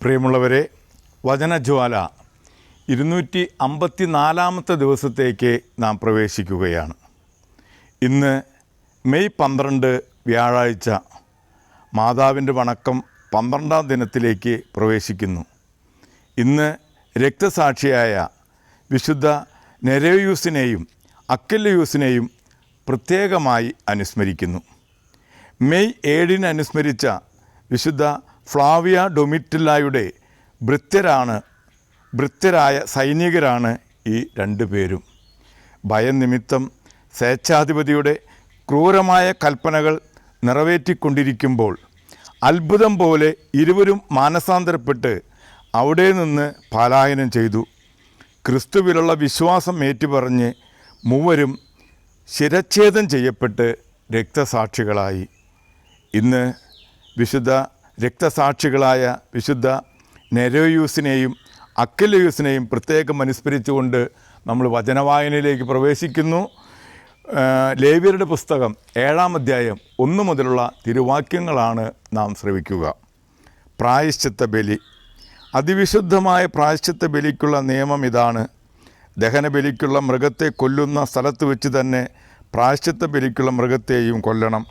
പ്രിയമുള്ളവരെ, വചനജ്വാല 254 ദിവസത്തേക്ക് നാം പ്രവേശിക്കുകയാണ്. ഇന്ന് മെയ് 12 വ്യാഴാഴ്ച മാതാവിൻ്റെ വണക്കം 12ാം ദിനത്തിലേക്ക് പ്രവേശിക്കുന്നു. ഇന്ന് രക്തസാക്ഷിയായ വിശുദ്ധ നെരേയൂസിനെയും അക്വിലയൂസിനെയും പ്രത്യേകമായി അനുസ്മരിക്കുന്നു. മെയ് 7 അനുസ്മരിച്ച വിശുദ്ധ ഫ്ലാവിയ ഡൊമിറ്റില്ലായുടെ ഭൃത്യരായ സൈനികരാണ് ഈ രണ്ടു പേരും. ഭയം നിമിത്തം സ്വേച്ഛാധിപതിയുടെ ക്രൂരമായ കൽപ്പനകൾ നിറവേറ്റിക്കൊണ്ടിരിക്കുമ്പോൾ അത്ഭുതം പോലെ ഇരുവരും മാനസാന്തരപ്പെട്ട് അവിടെ നിന്ന് പലായനം ചെയ്തു. ക്രിസ്തുവിലുള്ള വിശ്വാസം ഏറ്റുപറഞ്ഞ് മൂവരും ശിരച്ഛേദം ചെയ്യപ്പെട്ട് രക്തസാക്ഷികളായി. ഇന്ന് വിശുദ്ധ രക്തസാക്ഷികളായ വിശുദ്ധ നെരേയൂസിനെയും അക്വിലയൂസിനെയും പ്രത്യേകം അനുസ്മരിച്ചുകൊണ്ട് നമ്മൾ വചനവായനയിലേക്ക് പ്രവേശിക്കുന്നു. ലേവ്യരുടെ പുസ്തകം 7-ാം അധ്യായം 1 മുതലുള്ള തിരുവാക്യങ്ങളാണ് നാം ശ്രവിക്കുക. പ്രായശ്ചിത്ത ബലി. അതിവിശുദ്ധമായ പ്രായശ്ചിത്ത ബലിക്കുള്ള നിയമം ഇതാണ്: ദഹനബലിക്കുള്ള മൃഗത്തെ കൊല്ലുന്ന സ്ഥലത്ത് വെച്ച് തന്നെ പ്രായശ്ചിത്ത ബലിക്കുള്ള മൃഗത്തെയും കൊല്ലണം.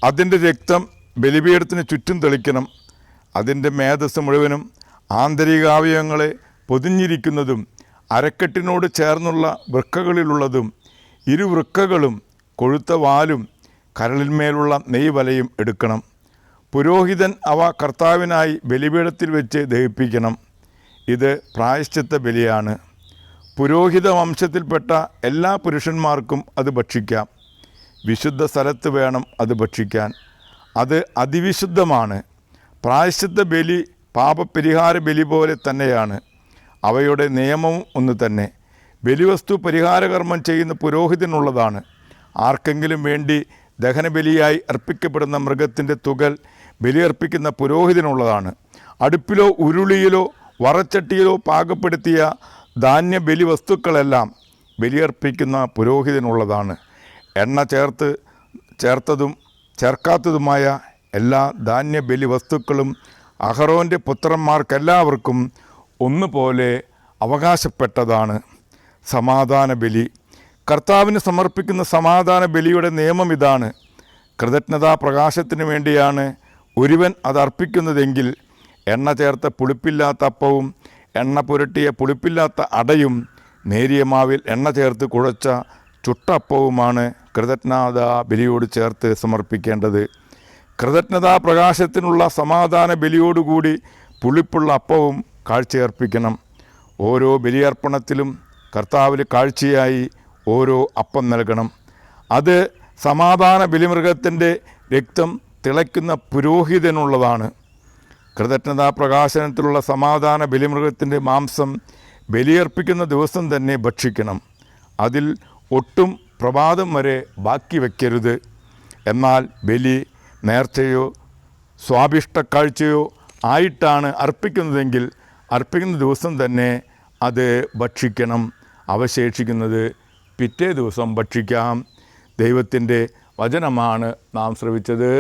അതിൻ്റെ രക്തം ബലിപീഠത്തിന് ചുറ്റും തെളിക്കണം. അതിൻ്റെ മേധസ് മുഴുവനും ആന്തരികാവയവങ്ങളെ പൊതിഞ്ഞിരിക്കുന്നതും അരക്കെട്ടിനോട് ചേർന്നുള്ള വൃക്കകളിലുള്ളതും ഇരുവൃക്കകളും കൊഴുത്ത വാലും കരളിന്മേലുള്ള നെയ്വലയും എടുക്കണം. പുരോഹിതൻ അവ കർത്താവിനായി ബലിപീഠത്തിൽ വെച്ച് ദഹിപ്പിക്കണം. ഇത് പ്രായശ്ചിത്ത ബലിയാണ്. പുരോഹിത വംശത്തിൽപ്പെട്ട എല്ലാ പുരുഷന്മാർക്കും അത് ഭക്ഷിക്കാം. വിശുദ്ധ സ്ഥലത്ത് വേണം അത് ഭക്ഷിക്കാൻ. അത് അതിവിശുദ്ധമാണ്. പ്രായശ്ചിത്ത ബലി പാപപരിഹാര ബലി പോലെ തന്നെയാണ്. അവയുടെ നിയമവും ഒന്ന് തന്നെ. ബലിവസ്തു പരിഹാരകർമ്മം ചെയ്യുന്ന പുരോഹിതനുള്ളതാണ്. ആർക്കെങ്കിലും വേണ്ടി ദഹനബലിയായി അർപ്പിക്കപ്പെടുന്ന മൃഗത്തിൻ്റെ തുകൽ ബലിയർപ്പിക്കുന്ന പുരോഹിതനുള്ളതാണ്. അടുപ്പിലോ ഉരുളിയിലോ വറച്ചട്ടിയിലോ പാകപ്പെടുത്തിയ ധാന്യ ബലി വസ്തുക്കളെല്ലാം ബലിയർപ്പിക്കുന്ന പുരോഹിതനുള്ളതാണ്. എണ്ണ ചേർത്തതും ചേർക്കാത്തതുമായ എല്ലാ ധാന്യബലി വസ്തുക്കളും അഹറോൻ്റെ പുത്രന്മാർക്കെല്ലാവർക്കും ഒന്നുപോലെ അവകാശപ്പെട്ടതാണ്. സമാധാന ബലി. കർത്താവിന് സമർപ്പിക്കുന്ന സമാധാന ബലിയുടെ നിയമം ഇതാണ്: കൃതജ്ഞതാ പ്രകാശത്തിന് വേണ്ടിയാണ് ഒരുവൻ അത് അർപ്പിക്കുന്നതെങ്കിൽ എണ്ണ ചേർത്ത പുളിപ്പില്ലാത്ത അപ്പവും എണ്ണ പുരട്ടിയ പുളിപ്പില്ലാത്ത അടയും നേരിയ മാവിൽ എണ്ണ ചേർത്ത് കുഴച്ച ചുട്ടപ്പവുമാണ് കൃതജ്ഞതാ ബലിയോട് ചേർത്ത് സമർപ്പിക്കേണ്ടത്. കൃതജ്ഞതാ പ്രകാശത്തിനുള്ള സമാധാന ബലിയോടുകൂടി പുളിപ്പുള്ള അപ്പവും കാഴ്ചയർപ്പിക്കണം. ഓരോ ബലിയർപ്പണത്തിലും കർത്താവിന് കാഴ്ചയായി ഓരോ അപ്പം നൽകണം. അത് സമാധാന ബലിമൃഗത്തിൻ്റെ രക്തം തിളയ്ക്കുന്ന പുരോഹിതനുള്ളതാണ്. കൃതജ്ഞതാ പ്രകാശനത്തിലുള്ള സമാധാന ബലിമൃഗത്തിൻ്റെ മാംസം ബലിയർപ്പിക്കുന്ന ദിവസം തന്നെ ഭക്ഷിക്കണം. അതിൽ ഒട്ടും പ്രഭാതം വരെ ബാക്കി വയ്ക്കരുത്. എന്നാൽ ബലി നേർച്ചയോ സ്വാഭിഷ്ടക്കാഴ്ചയോ ആയിട്ടാണ് അർപ്പിക്കുന്നതെങ്കിൽ അർപ്പിക്കുന്ന ദിവസം തന്നെ അത് ഭക്ഷിക്കണം. അവശേഷിക്കുന്നത് പിറ്റേ ദിവസം ഭക്ഷിക്കാം. ദൈവത്തിൻ്റെ വചനമാണ് നാം ശ്രവിച്ചത്.